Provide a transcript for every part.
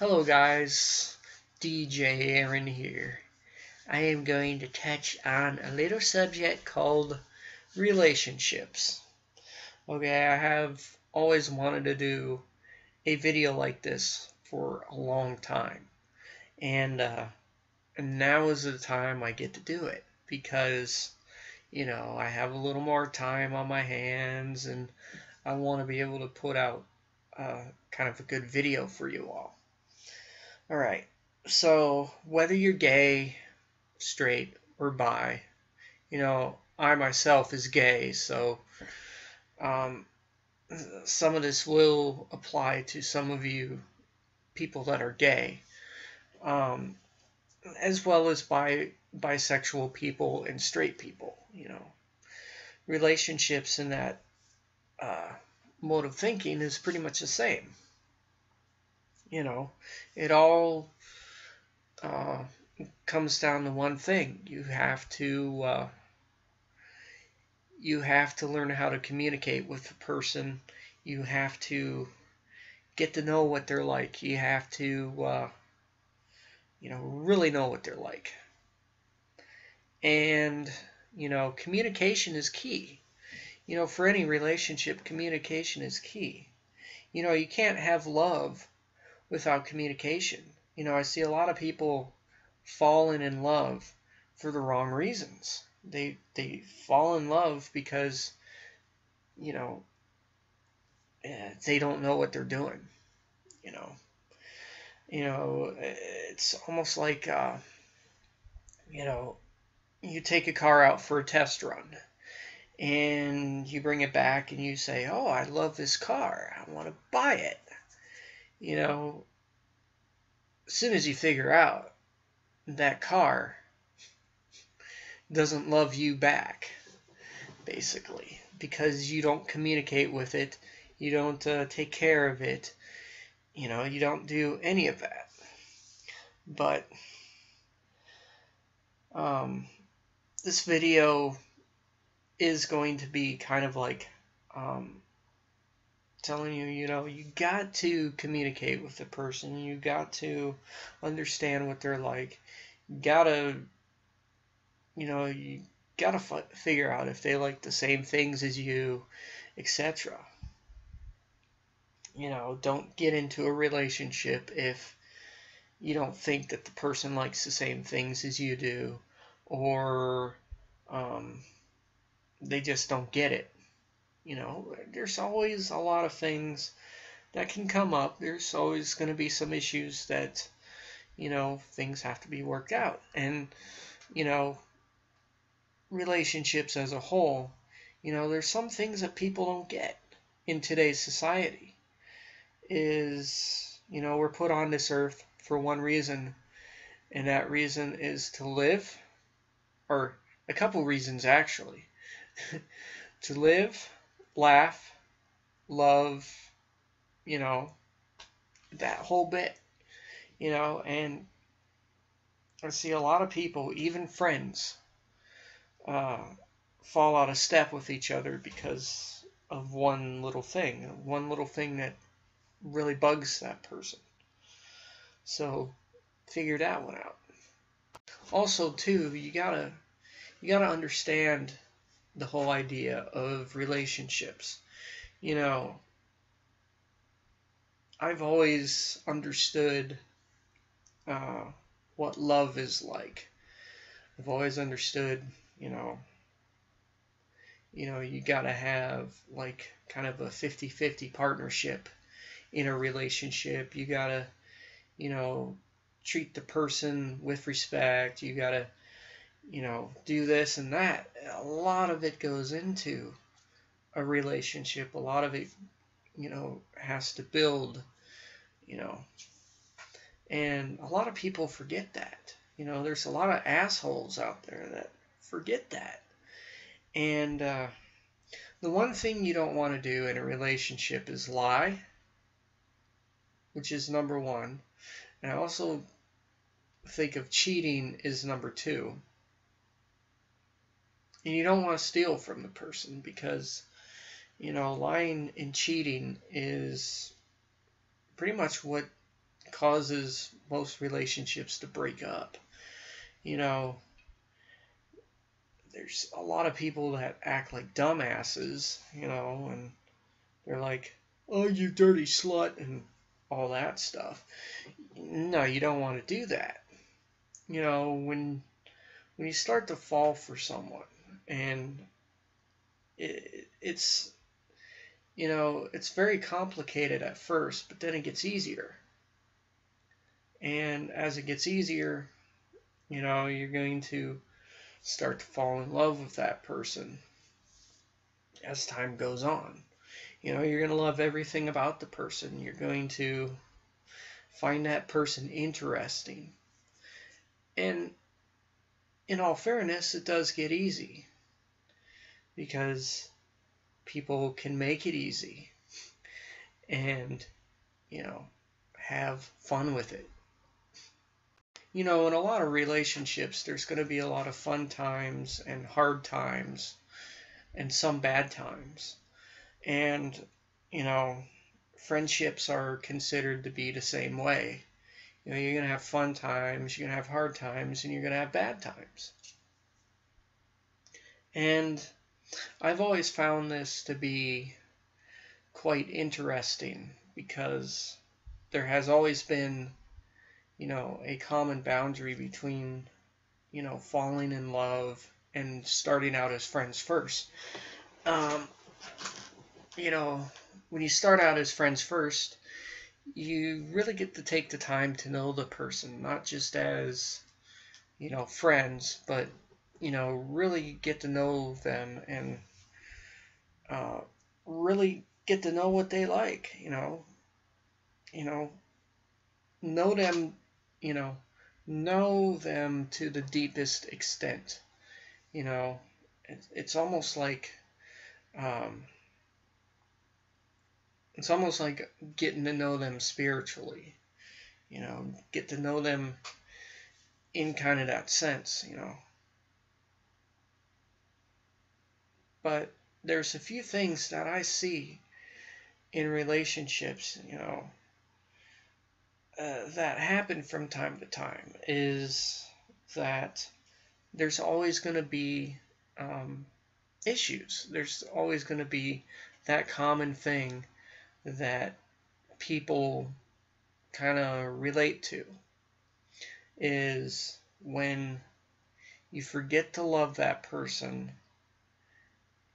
Hello guys, DJ Aaron here. I am going to touch on a little subject called relationships. Okay, I have always wanted to do a video like this for a long time. And now is the time I get to do it because, I have a little more time on my hands and I want to be able to put out kind of a good video for you all. Alright, so whether you're gay, straight, or bi, I myself is gay, so um, some of this will apply to some of you people that are gay, um, as well as bisexual people and straight people. Relationships in that uh, mode of thinking is pretty much the same. It all uh, comes down to one thing. You have to learn how to communicate with the person. You have to get to know what they're like. You have to really know what they're like. And communication is key. For any relationship, communication is key. You can't have love without communication. I see a lot of people falling in love for the wrong reasons. They fall in love because they don't know what they're doing. You know, it's almost like you take a car out for a test run and you bring it back and you say, "Oh, I love this car. I want to buy it." As soon as you figure out that car doesn't love you back, basically, because you don't communicate with it, you don't take care of it, you don't do any of that. But this video is going to be kind of like telling you, you got to communicate with the person. You got to understand what they're like. You gotta figure out if they like the same things as you, etc. Don't get into a relationship if you don't think that the person likes the same things as you do, or they just don't get it. There's always a lot of things that can come up. There's always going to be some issues that, things have to be worked out. And, relationships as a whole, there's some things that people don't get in today's society. We're put on this earth for one reason, and that reason is to live, or a couple reasons actually. To live, laugh, love, that whole bit, and I see a lot of people, even friends, fall out of step with each other because of one little thing that really bugs that person. So figure that one out. Also, too, you gotta understand the whole idea of relationships. I've always understood what love is like. I've always understood, you gotta have like kind of a 50-50 partnership in a relationship. You gotta, treat the person with respect. You gotta, do this and that. A lot of it goes into a relationship. A lot of it, has to build, and a lot of people forget that. There's a lot of assholes out there that forget that. And the one thing you don't want to do in a relationship is lie, which is number one. And I also think of cheating is number two. And you don't want to steal from the person because, lying and cheating is pretty much what causes most relationships to break up. You know, there's a lot of people that act like dumbasses, and they're like, "Oh, you dirty slut," and all that stuff. No, you don't want to do that. When you start to fall for someone, and it's it's very complicated at first, but then it gets easier. And as it gets easier, you're going to start to fall in love with that person as time goes on. You're going to love everything about the person. You're going to find that person interesting. And in all fairness, it does get easy because people can make it easy and, have fun with it. In a lot of relationships, there's going to be a lot of fun times and hard times and some bad times. And, friendships are considered to be the same way. You're going to have fun times, you're going to have hard times, and you're going to have bad times. And I've always found this to be quite interesting because there has always been, a common boundary between, falling in love and starting out as friends first. When you start out as friends first, you really get to take the time to know the person, not just as, friends, but, really get to know them and really get to know what they like, know them, know them to the deepest extent. It's almost like, it's almost like getting to know them spiritually, get to know them in kind of that sense, But there's a few things that I see in relationships, that happen from time to time is that there's always going to be issues. There's always going to be that common thing that people kind of relate to is when you forget to love that person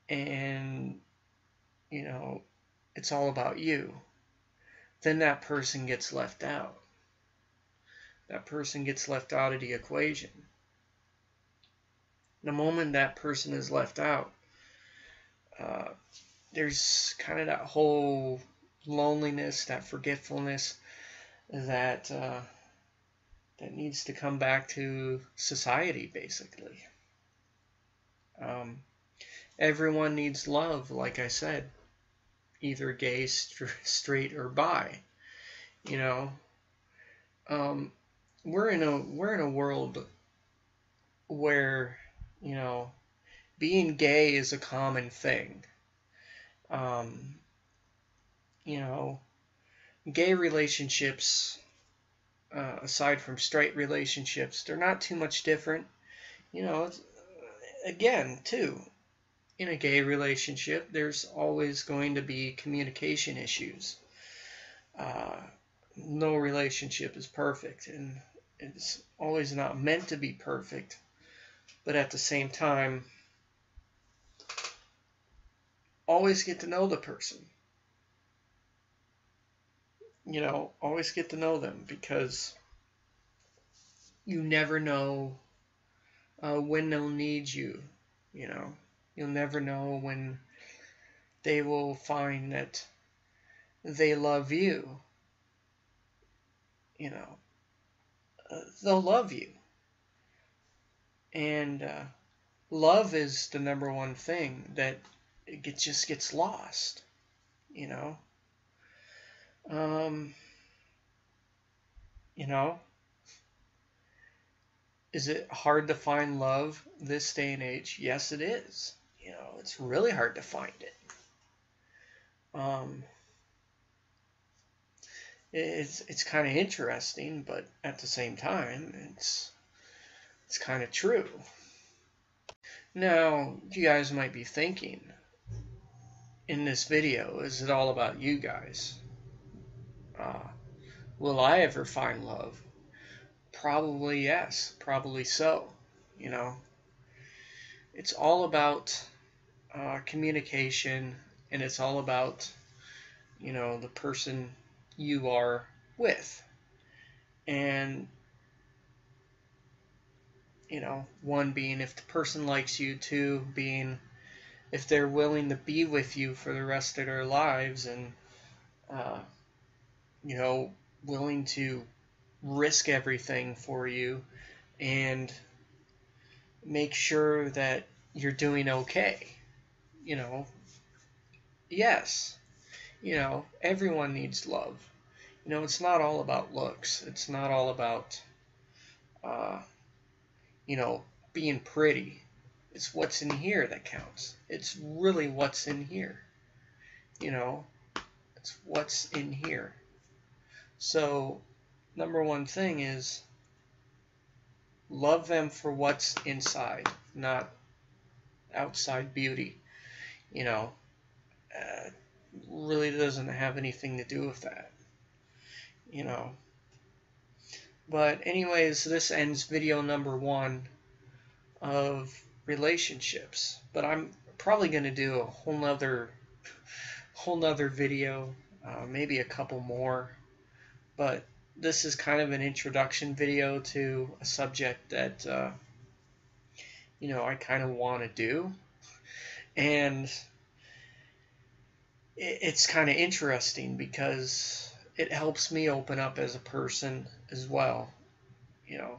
and, it's all about you, then that person gets left out. That person gets left out of the equation. The moment that person is left out, there's kind of that whole loneliness, that forgetfulness that that needs to come back to society, basically. Everyone needs love, like I said, either gay, straight, or bi. We're in a world where being gay is a common thing. Gay relationships, aside from straight relationships, they're not too much different. Again, too, in a gay relationship, there's always going to be communication issues. No relationship is perfect, and it's always not meant to be perfect. But at the same time, always get to know the person. Always get to know them because you never know when they'll need you. You'll never know when they will find that they love you. They'll love you. And love is the number one thing that just gets lost. Is it hard to find love this day and age? Yes, it is. It's really hard to find it. it's kind of interesting, but at the same time, it's kind of true. Now, you guys might be thinking, in this video, is it all about you guys? Uh, will I ever find love? Probably yes, probably so. You know, it's all about communication, and it's all about, the person you are with. And, one being if the person likes you, two being if they're willing to be with you for the rest of their lives, and, uh, willing to risk everything for you and make sure that you're doing okay. Yes, everyone needs love. It's not all about looks. It's not all about, uh, you know, being pretty. It's what's in here that counts. It's really what's in here. It's what's in here. So, number one thing is love them for what's inside, not outside beauty. You know, really doesn't have anything to do with that. But anyways, this ends video number 1 of relationships. But I'm probably going to do a whole nother video, maybe a couple more. But this is kind of an introduction video to a subject that I kind of want to do, and it's kind of interesting because it helps me open up as a person as well,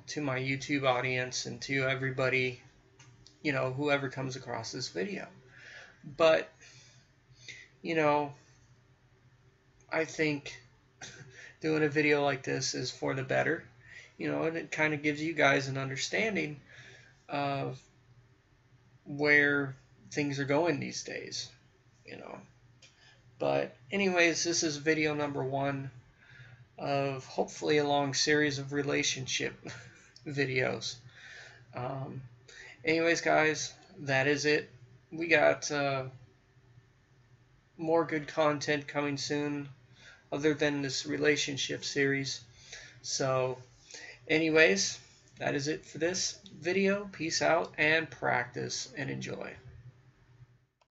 to my YouTube audience and to everybody, whoever comes across this video. But, I think doing a video like this is for the better, and it kind of gives you guys an understanding of where things are going these days, But anyways, this is video number 1 of hopefully a long series of relationship videos. Anyways, guys, that is it. We got more good content coming soon other than this relationship series. So, anyways, that is it for this video. Peace out and practice and enjoy.